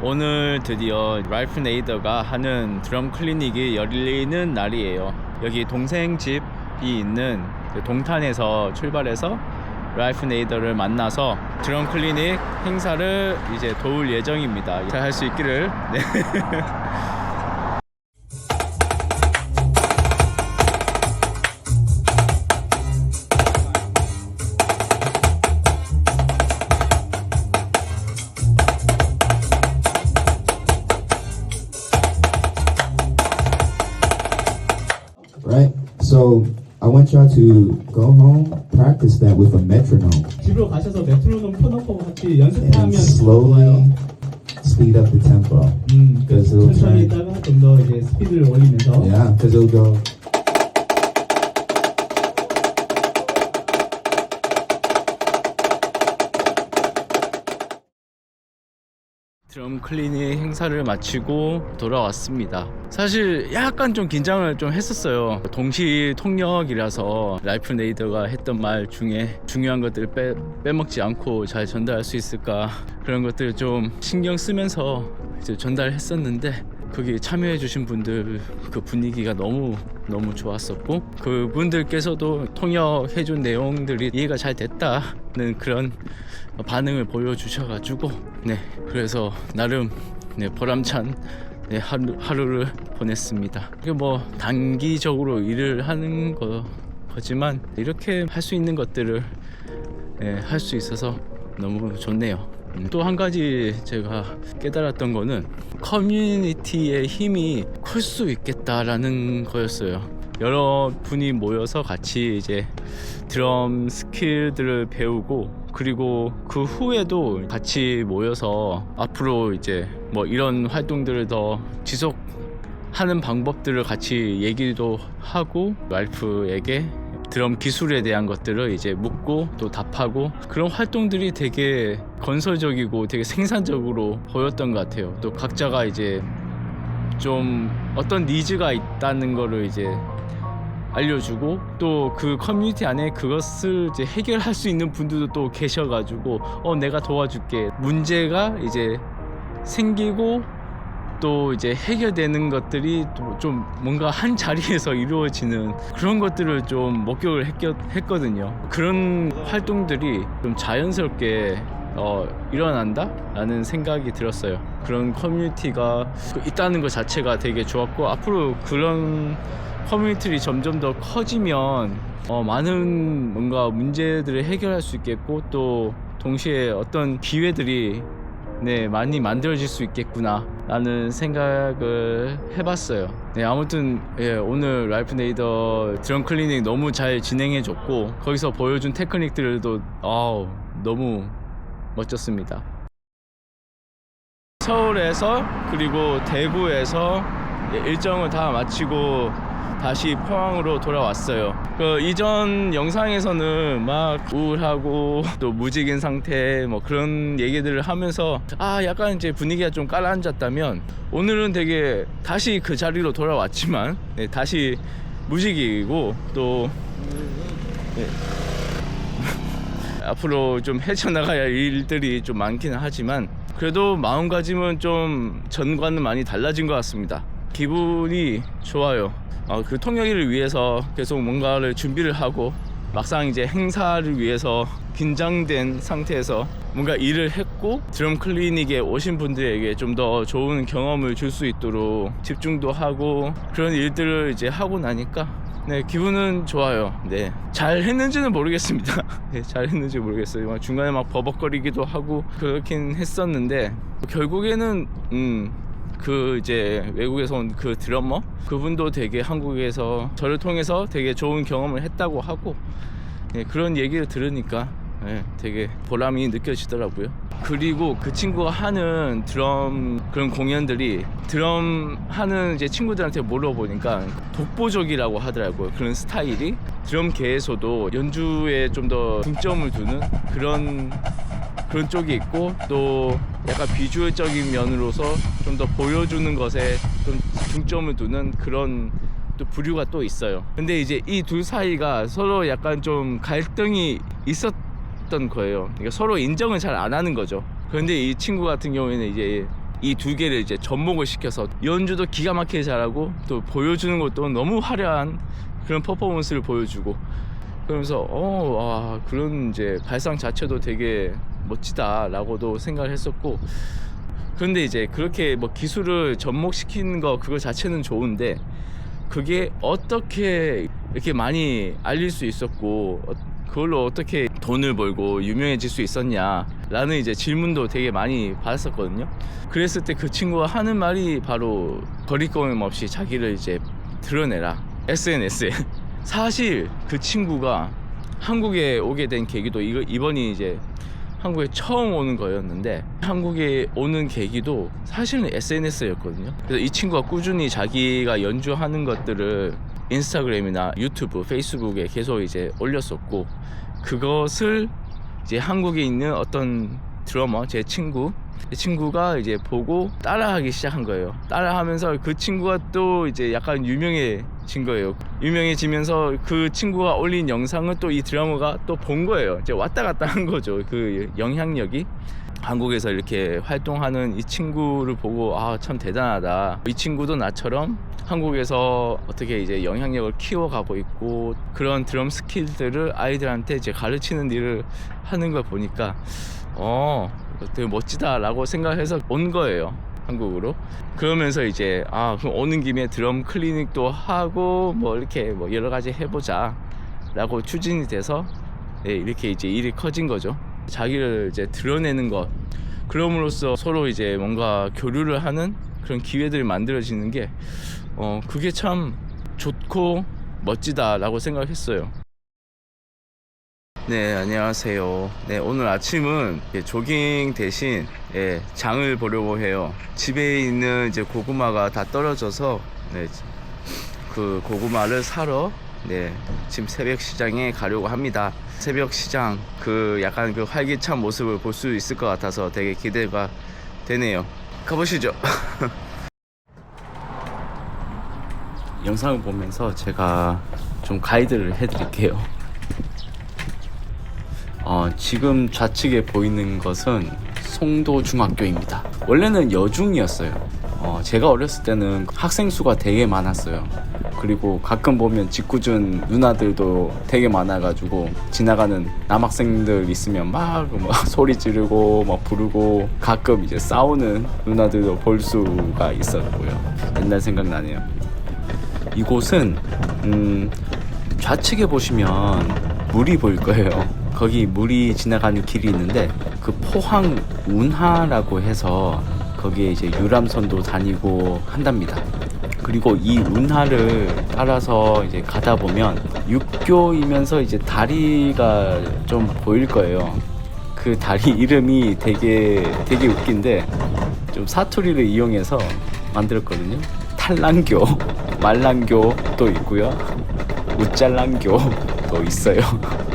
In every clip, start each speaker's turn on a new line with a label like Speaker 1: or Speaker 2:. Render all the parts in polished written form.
Speaker 1: 오늘 드디어 랄프 네이더가 하는 드럼 클리닉이 열리는 날이에요. 여기 동생 집이 있는 그 동탄에서 출발해서 랄프 네이더를 만나서 드럼 클리닉 행사를 이제 도울 예정입니다. 잘 할 수 있기를. 네.
Speaker 2: Right? So I want y'all to go home, practice that with a metronome,
Speaker 3: 집으로 가셔서 메트로놈 켜놓고 같이
Speaker 2: and
Speaker 3: 연습하면
Speaker 2: slowly speed up the tempo. Because it'll
Speaker 3: 천천히
Speaker 2: turn,
Speaker 3: 있다가 좀 더 이제 스피드를 올리면서
Speaker 2: yeah, because it'll go.
Speaker 1: 드럼 클리닉 행사를 마치고 돌아왔습니다. 사실 약간 좀 긴장을 좀 했었어요. 동시 통역이라서 랄프 네이더가 했던 말 중에 중요한 것들을 빼먹지 않고 잘 전달할 수 있을까, 그런 것들을 좀 신경 쓰면서 이제 전달했었는데, 거기 참여해 주신 분들 그 분위기가 너무 좋았었고, 그분들께서도 통역해 준 내용들이 이해가 잘 됐다는 그런 반응을 보여주셔가지고, 네, 그래서 나름 보람찬 하루를 보냈습니다. 이게 뭐 단기적으로 일을 하는 거지만 이렇게 할 수 있는 것들을 할 수 있어서 너무 좋네요. 또 한 가지 제가 깨달았던 거는 커뮤니티의 힘이 클 수 있겠다라는 거였어요. 여러 분이 모여서 같이 이제 드럼 스킬들을 배우고, 그리고 그 후에도 같이 모여서 앞으로 이제 뭐 이런 활동들을 더 지속하는 방법들을 같이 얘기도 하고, 랄프에게 드럼 기술에 대한 것들을 이제 묻고 또 답하고, 그런 활동들이 되게 건설적이고 되게 생산적으로 보였던 것 같아요. 또 각자가 이제 좀 어떤 니즈가 있다는 거를 이제 알려주고, 또 그 커뮤니티 안에 그것을 이제 해결할 수 있는 분들도 또 계셔가지고 내가 도와줄게, 문제가 이제 생기고 또 이제 해결되는 것들이 또 좀 뭔가 한 자리에서 이루어지는 그런 것들을 좀 목격을 했거든요. 그런 활동들이 좀 자연스럽게 일어난다? 라는 생각이 들었어요. 그런 커뮤니티가 있다는 것 자체가 되게 좋았고, 앞으로 그런 커뮤니티를 점점 더 커지면 많은 뭔가 문제들을 해결할 수 있겠고, 또 동시에 어떤 기회들이 많이 만들어질 수 있겠구나 라는 생각을 해봤어요. 아무튼 오늘 랄프 네이더 드럼 클리닉 너무 잘 진행해 줬고, 거기서 보여준 테크닉들도 너무 멋졌습니다. 서울에서 그리고 대구에서 일정을 다 마치고 다시 포항으로 돌아왔어요. 그 이전 영상에서는 막 우울하고 또 무직인 상태 뭐 그런 얘기들을 하면서 약간 이제 분위기가 좀 깔아앉았다면, 오늘은 되게 다시 그 자리로 돌아왔지만 다시 무직이고, 또 앞으로 좀 헤쳐나가야 할 일들이 좀 많기는 하지만, 그래도 마음가짐은 좀 전과는 많이 달라진 것 같습니다. 기분이 좋아요. 그 통역일을 위해서 계속 뭔가를 준비를 하고, 막상 이제 행사를 위해서 긴장된 상태에서 뭔가 일을 했고, 드럼 클리닉에 오신 분들에게 좀 더 좋은 경험을 줄 수 있도록 집중도 하고, 그런 일들을 이제 하고 나니까 기분은 좋아요. 잘 했는지는 모르겠습니다. 잘 했는지 모르겠어요. 중간에 막 버벅거리기도 하고 그렇긴 했었는데, 결국에는 그 이제 외국에서 온 그 드러머 그분도 되게 한국에서 저를 통해서 되게 좋은 경험을 했다고 하고, 그런 얘기를 들으니까 되게 보람이 느껴지더라고요. 그리고 그 친구가 하는 드럼 그런 공연들이, 드럼 하는 이제 친구들한테 물어보니까 독보적이라고 하더라고요. 그런 스타일이 드럼계에서도 연주에 좀 더 중점을 두는 그런 쪽이 있고, 또 약간 비주얼적인 면으로서 좀 더 보여주는 것에 좀 중점을 두는 그런 또 부류가 또 있어요. 근데 이제 이 둘 사이가 서로 약간 좀 갈등이 있었던 거예요. 그러니까 서로 인정을 잘 안 하는 거죠. 그런데 이 친구 같은 경우에는 이제 이 두 개를 이제 접목을 시켜서 연주도 기가 막히게 잘하고 또 보여주는 것도 너무 화려한 그런 퍼포먼스를 보여주고, 그러면서 와, 그런 이제 발상 자체도 되게 멋지다라고도 생각을 했었고, 그런데 이제 그렇게 뭐 기술을 접목시키는 거 그거 자체는 좋은데 그게 어떻게 이렇게 많이 알릴 수 있었고 그걸로 어떻게 돈을 벌고 유명해질 수 있었냐라는 이제 질문도 되게 많이 받았었거든요. 그랬을 때 그 친구가 하는 말이 바로 거리낌 없이 자기를 이제 드러내라, SNS에. 사실 그 친구가 한국에 오게 된 계기도 이번이 이제 한국에 처음 오는 거였는데, 한국에 오는 계기도 사실은 SNS였거든요. 그래서 이 친구가 꾸준히 자기가 연주하는 것들을 인스타그램이나 유튜브, 페이스북에 계속 이제 올렸었고, 그것을 이제 한국에 있는 어떤 드러머, 제 친구가 이제 보고 따라하기 시작한 거예요. 따라하면서 그 친구가 또 이제 약간 유명해진 거예요. 유명해지면서 그 친구가 올린 영상을 또 이 드러머가 또 본 거예요. 이제 왔다 갔다 한 거죠. 그 영향력이. 한국에서 이렇게 활동하는 이 친구를 보고 참 대단하다. 이 친구도 나처럼 한국에서 어떻게 이제 영향력을 키워가고 있고 그런 드럼 스킬들을 아이들한테 이제 가르치는 일을 하는 걸 보니까 되게 멋지다라고 생각해서 온 거예요, 한국으로. 그러면서 이제 그럼 오는 김에 드럼 클리닉도 하고 뭐 이렇게 뭐 여러 가지 해보자라고 추진이 돼서 이렇게 이제 일이 커진 거죠. 자기를 이제 드러내는 것, 그럼으로써 서로 이제 뭔가 교류를 하는 그런 기회들이 만들어지는 게 그게 참 좋고 멋지다라고 생각했어요. 네, 안녕하세요. 네, 오늘 아침은 조깅 대신 장을 보려고 해요. 집에 있는 이제 고구마가 다 떨어져서 그 고구마를 사러 지금 새벽 시장에 가려고 합니다. 새벽 시장 그 약간 그 활기찬 모습을 볼 수 있을 것 같아서 되게 기대가 되네요. 가보시죠. 영상을 보면서 제가 좀 가이드를 해드릴게요. 지금 좌측에 보이는 것은 송도중학교입니다. 원래는 여중이었어요. 제가 어렸을 때는 학생 수가 되게 많았어요. 그리고 가끔 보면 짓궂은 누나들도 되게 많아가지고 지나가는 남학생들 있으면 막 소리 지르고 막 부르고 가끔 이제 싸우는 누나들도 볼 수가 있었고요. 옛날 생각나네요. 이곳은 좌측에 보시면 물이 보일 거예요. 거기 물이 지나가는 길이 있는데 그 포항 운하라고 해서 거기에 이제 유람선도 다니고 한답니다. 그리고 이 운하를 따라서 이제 가다 보면 육교이면서 이제 다리가 좀 보일 거예요. 그 다리 이름이 되게 웃긴데 좀 사투리를 이용해서 만들었거든요. 탈랑교, 말랑교도 있고요. 우짤랑교도 있어요.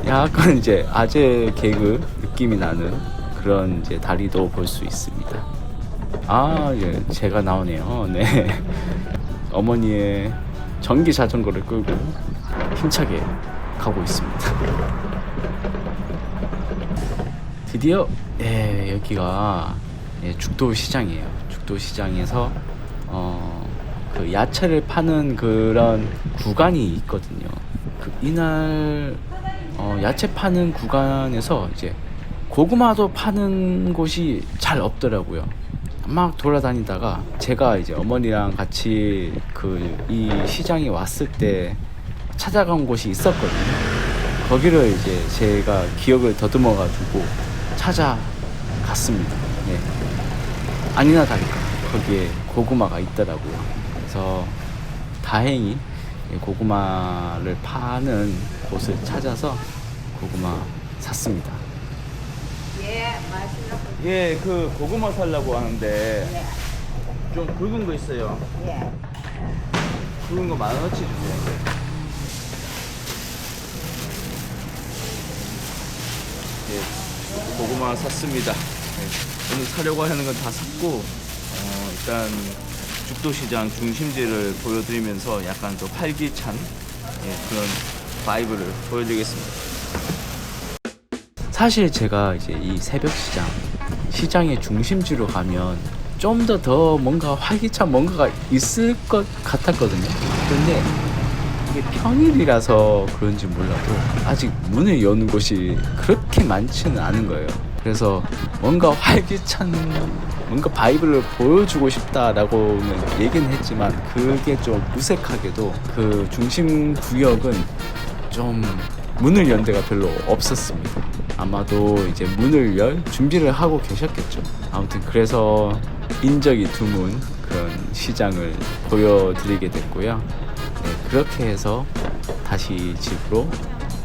Speaker 1: 약간 이제 아재 개그 느낌이 나는 그런 이제 다리도 볼 수 있습니다. 제가 나오네요. 네. 어머니의 전기 자전거를 끌고 힘차게 가고 있습니다. 드디어 여기가 죽도시장이에요. 죽도시장에서 그 야채를 파는 그런 구간이 있거든요. 이날 야채 파는 구간에서 이제 고구마도 파는 곳이 잘 없더라고요. 막 돌아다니다가 제가 이제 어머니랑 같이 이 시장에 왔을 때 찾아간 곳이 있었거든요. 거기를 이제 제가 기억을 더듬어 가지고 찾아갔습니다. 네. 아니나 다를까 거기에 고구마가 있더라고요. 그래서 다행히 고구마를 파는 곳을 찾아서 고구마 샀습니다.
Speaker 4: 맛있는
Speaker 1: 그 고구마 살려고 하는데 좀 굵은 거 있어요. 굵은 거 10,000원어치 주세요. 고구마 샀습니다. 오늘 사려고 하는 건 다 샀고 일단 죽도시장 중심지를 보여드리면서 약간 또 활기찬 그런 바이브를 보여드리겠습니다. 사실 제가 이제 이 새벽 시장의 중심지로 가면 좀 더 뭔가 활기찬 뭔가가 있을 것 같았거든요. 그런데 이게 평일이라서 그런지 몰라도 아직 문을 여는 곳이 그렇게 많지는 않은 거예요. 그래서 뭔가 활기찬 뭔가 바이브를 보여주고 싶다라고는 얘기는 했지만 그게 좀 무색하게도 그 중심 구역은 좀 문을 연 데가 별로 없었습니다. 아마도 이제 문을 열 준비를 하고 계셨겠죠. 아무튼 그래서 인적이 드문 그런 시장을 보여드리게 됐고요. 네, 그렇게 해서 다시 집으로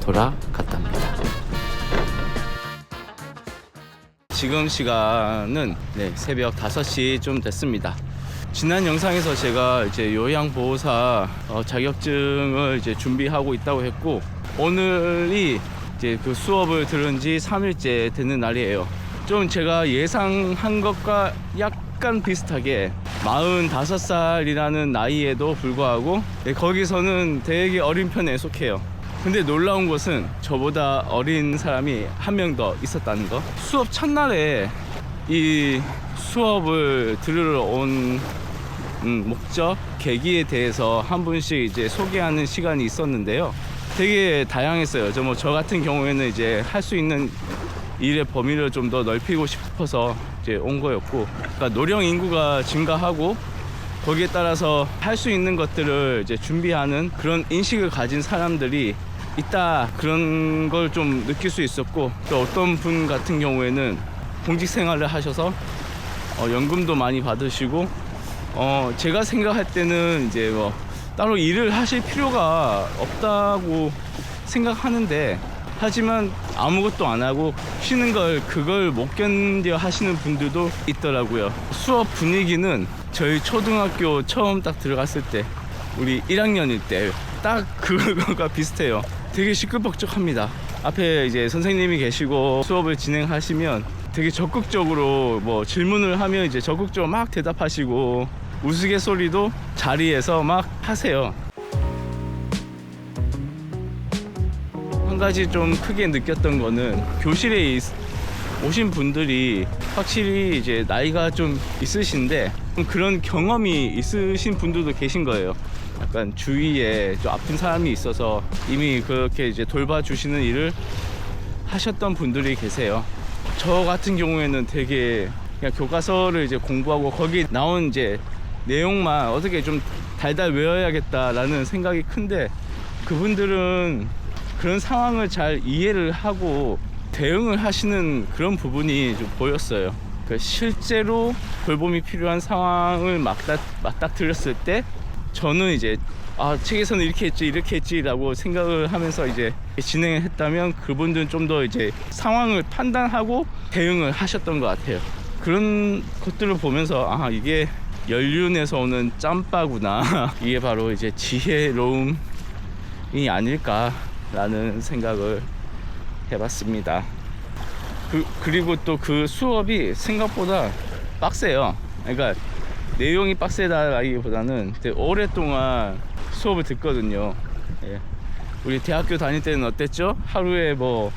Speaker 1: 돌아갔답니다. 지금 시간은 새벽 5시 좀 됐습니다. 지난 영상에서 제가 이제 요양보호사 자격증을 이제 준비하고 있다고 했고, 오늘이 이제 그 수업을 들은 지 3일째 되는 날이에요. 좀 제가 예상한 것과 약간 비슷하게 45살이라는 나이에도 불구하고 거기서는 되게 어린 편에 속해요. 근데 놀라운 것은 저보다 어린 사람이 한 명 더 있었다는 거. 수업 첫날에 이 수업을 들으러 온 목적, 계기에 대해서 한 분씩 이제 소개하는 시간이 있었는데요. 되게 다양했어요. 저 같은 경우에는 이제 할 수 있는 일의 범위를 좀 더 넓히고 싶어서 이제 온 거였고, 그러니까 노령 인구가 증가하고 거기에 따라서 할 수 있는 것들을 이제 준비하는 그런 인식을 가진 사람들이 있다, 그런 걸 좀 느낄 수 있었고, 또 어떤 분 같은 경우에는 공직 생활을 하셔서 연금도 많이 받으시고, 제가 생각할 때는 이제 뭐 따로 일을 하실 필요가 없다고 생각하는데, 하지만 아무것도 안 하고 쉬는 그걸 못 견뎌 하시는 분들도 있더라고요. 수업 분위기는 저희 초등학교 처음 딱 들어갔을 때, 우리 1학년일 때 딱 그거가 비슷해요. 되게 시끌벅적합니다. 앞에 이제 선생님이 계시고 수업을 진행하시면 되게 적극적으로 뭐 질문을 하면 이제 적극적으로 막 대답하시고, 우스갯소리도 자리에서 막 하세요. 한 가지 좀 크게 느꼈던 거는, 교실에 오신 분들이 확실히 이제 나이가 좀 있으신데 그런 경험이 있으신 분들도 계신 거예요. 약간 주위에 좀 아픈 사람이 있어서 이미 그렇게 이제 돌봐주시는 일을 하셨던 분들이 계세요. 저 같은 경우에는 되게 그냥 교과서를 이제 공부하고 거기 나온 이제 내용만 어떻게 좀 달달 외워야겠다라는 생각이 큰데, 그분들은 그런 상황을 잘 이해를 하고 대응을 하시는 그런 부분이 좀 보였어요. 실제로 돌봄이 필요한 상황을 맞닥뜨렸을 때 저는 이제 책에서는 이렇게 했지 라고 생각을 하면서 이제 진행을 했다면, 그분들은 좀 더 이제 상황을 판단하고 대응을 하셨던 것 같아요. 그런 것들을 보면서 이게 연륜에서 오는 짬바구나 이게 바로 이제 지혜로움이 아닐까라는 생각을 해봤습니다. 그리고 또 그 수업이 생각보다 빡세요. 그러니까 내용이 빡세다라기보다는 되게 오랫동안 수업을 듣거든요. 예. 우리 대학교 다닐 때는 어땠죠? 하루에 뭐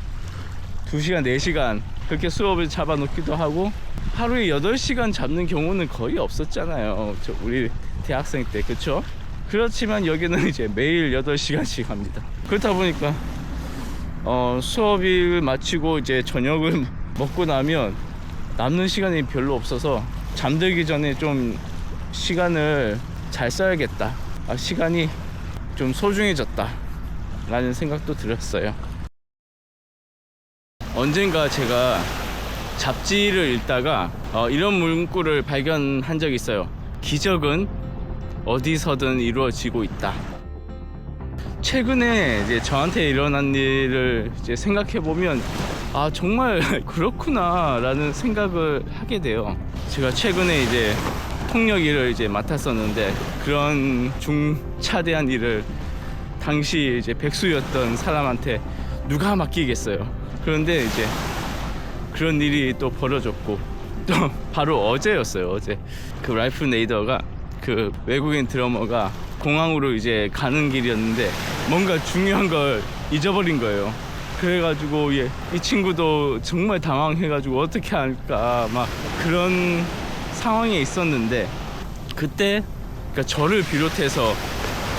Speaker 1: 2시간, 4시간 그렇게 수업을 잡아놓기도 하고, 하루에 8시간 잡는 경우는 거의 없었잖아요. 우리 대학생 때, 그쵸? 그렇지만 여기는 이제 매일 8시간씩 합니다. 그렇다 보니까 수업을 마치고 이제 저녁을 먹고 나면 남는 시간이 별로 없어서 잠들기 전에 좀 시간을 잘 써야겠다, 시간이 좀 소중해졌다 라는 생각도 들었어요. 언젠가 제가 잡지를 읽다가 이런 문구를 발견한 적이 있어요. 기적은 어디서든 이루어지고 있다. 최근에 이제 저한테 일어난 일을 이제 생각해 보면 정말 그렇구나 라는 생각을 하게 돼요. 제가 최근에 이제 통역 일을 이제 맡았었는데, 그런 중차대한 일을 당시 이제 백수였던 사람한테 누가 맡기겠어요. 그런데 이제 그런 일이 또 벌어졌고, 또 바로 어제였어요. 어제 그 라이프 네이더가, 그 외국인 드러머가 공항으로 이제 가는 길이었는데 뭔가 중요한 걸 잊어버린 거예요. 그래가지고 이 친구도 정말 당황해가지고 어떻게 할까 막 그런 상황에 있었는데 그때 그러니까 저를 비롯해서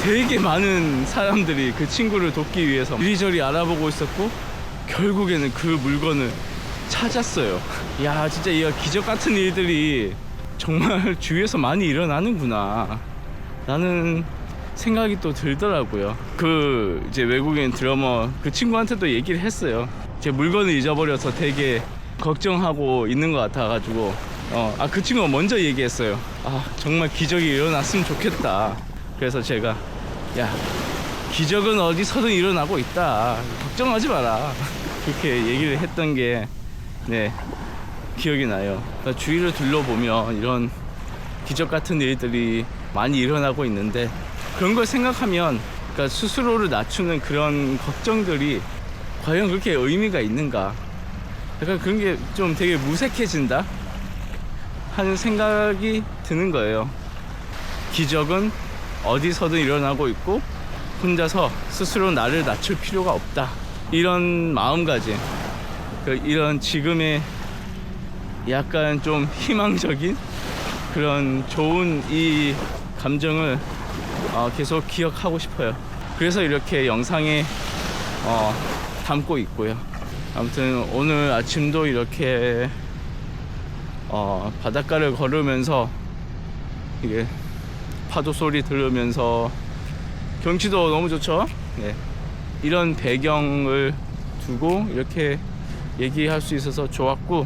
Speaker 1: 되게 많은 사람들이 그 친구를 돕기 위해서 이리저리 알아보고 있었고 결국에는 그 물건을 찾았어요. 야, 진짜 이 기적 같은 일들이 정말 주위에서 많이 일어나는구나 라는 생각이 또 들더라고요. 그 이제 외국인 드러머 그 친구한테도 얘기를 했어요. 제 물건을 잊어버려서 되게 걱정하고 있는 것 같아가지고 그 친구가 먼저 얘기했어요. 정말 기적이 일어났으면 좋겠다. 그래서 제가 야, 기적은 어디서든 일어나고 있다, 걱정하지 마라, 그렇게 얘기를 했던 게 네, 기억이 나요. 그러니까 주위를 둘러보면 이런 기적 같은 일들이 많이 일어나고 있는데 그런 걸 생각하면 그러니까 스스로를 낮추는 그런 걱정들이 과연 그렇게 의미가 있는가, 약간 그런 게 좀 되게 무색해진다 하는 생각이 드는 거예요. 기적은 어디서든 일어나고 있고 혼자서 스스로 나를 낮출 필요가 없다, 이런 마음가짐, 이런 지금의 약간 좀 희망적인 그런 좋은 이 감정을 계속 기억하고 싶어요. 그래서 이렇게 영상에 담고 있고요. 아무튼 오늘 아침도 이렇게 바닷가를 걸으면서 이게 파도 소리 들으면서 경치도 너무 좋죠. 네. 이런 배경을 두고 이렇게 얘기할 수 있어서 좋았고,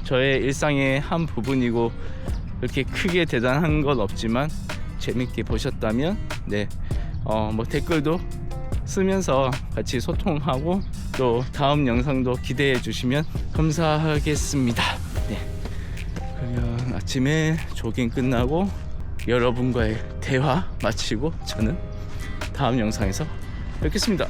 Speaker 1: 저의 일상의 한 부분이고 이렇게 크게 대단한 건 없지만 재밌게 보셨다면 네, 뭐 댓글도 쓰면서 같이 소통하고 또 다음 영상도 기대해 주시면 감사하겠습니다. 네. 그러면 아침에 조깅 끝나고 여러분과의 대화 마치고 저는 다음 영상에서 뵙겠습니다.